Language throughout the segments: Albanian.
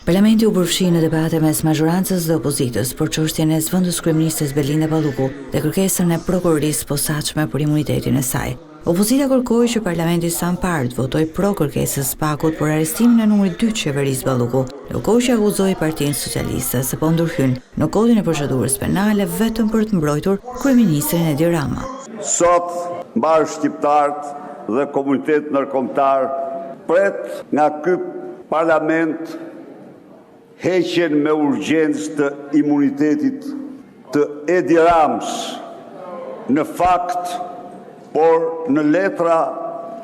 Parlamenti u përfshi në debate mes majorancës dhe opozitës për çështjen e zvendës kryeministres Belinda Balluku dhe kërkesën e prokurorisë posaçme për imunitetin e saj. Opozita kërkoi që Parlamenti sa më parë të votojë pro kërkesës së Pakut për arrestimin e numrit 2 të qeverisë Balluku, ndërkohë që akuzoi Partinë Socialiste se po ndërhyn në kodin e procedurës penale vetëm për të mbrojtur kryeministrin Edi Rama. Sot mbar shqiptarët dhe komunitet ndërkombëtar pret nga ky parlament heqjen me urgjencë të imunitetit të Edi Ramës, në fakt, por në letra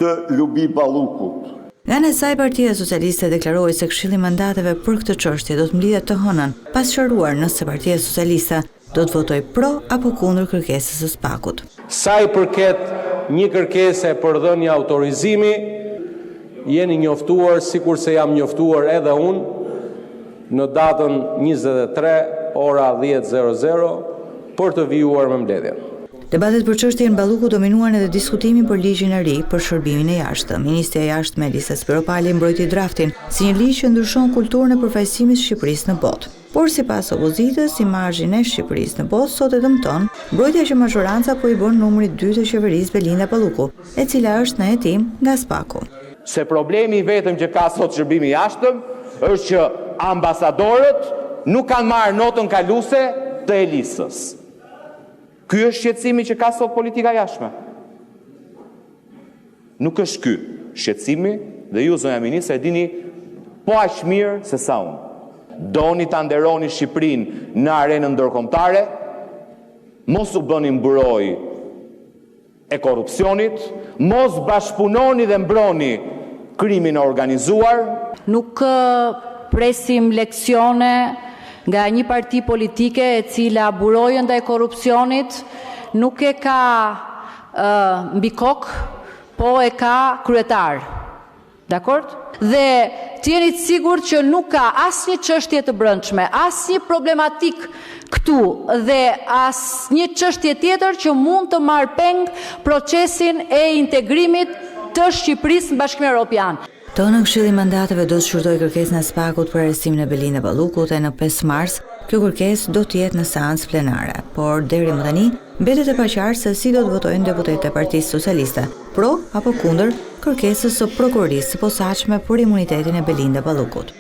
të Lubi Ballukut. Nga ana e saj, Partia Socialiste deklaroi se Këshilli i Mandateve për këtë çështje do të mblidhet të hënën, pas sqaruar nëse Partia Socialiste do të votojë pro apo kundër kërkesës së Pakut. Sa i përket një kërkese për dhënie autorizimi, jeni njoftuar, sikurse jam njoftuar edhe unë, në datën 23 ora 10:00 për të vijuar me mbledhjen. Debatet për çështjen Balluku dominuan edhe diskutimin për ligjin e ri për shërbimin e jashtëm. Ministri e jashtëm Elisa Spiropali mbrojti draftin si një ligj që ndryshon kulturën e përfaqësimit të Shqipërisë në botë. Por sipas opozitës, imazhi i Shqipërisë në botë sot e dëmton mbrojtja që majoranca po i bën numrit 2 të qeverisë Belinda Balluku, e cila është në hetim nga Spaku. Se problemi vetëm që ka sot shërbimi i jashtëm është që ambasadorët nuk kanë marrë notën kaluese të Elisës. Ky është shqetësimi që ka sot politika jashtme. Nuk është ky shqetësimi, dhe ju, zonja ministre, e dini po aq mirë se sa unë. Doni ta nderoni Shqipërinë në arenën ndërkombëtare, mos u bëni mbrojtje e korrupsionit, mos bashkëpunoni dhe mbroni krimin e organizuar. Nuk presim leksione nga një parti politike e cila burojë ndaj korrupsionit, nuk e ka mbi kokë, po e ka kryetar. Dakord? Dhe të jeni të sigurt që nuk ka asnjë çështje të brendshme, asnjë problematik këtu dhe asnjë çështje tjetër që mund të marrë peng procesin e integrimit të Shqipërisë në Bashkimin Evropian. Tonë Këshilli i Mandateve do të shqyrtojë kërkesën e Spakut për arrestimin e Belinda Ballukut e në 5 mars, kjo kërkesë do të jetë në seancë plenare, por deri më tani mbetet e paqartë se si do të votojnë deputetët e Partisë Socialiste, pro apo kundër kërkesës së prokurorisë së posaçme për imunitetin e Belinda Ballukut.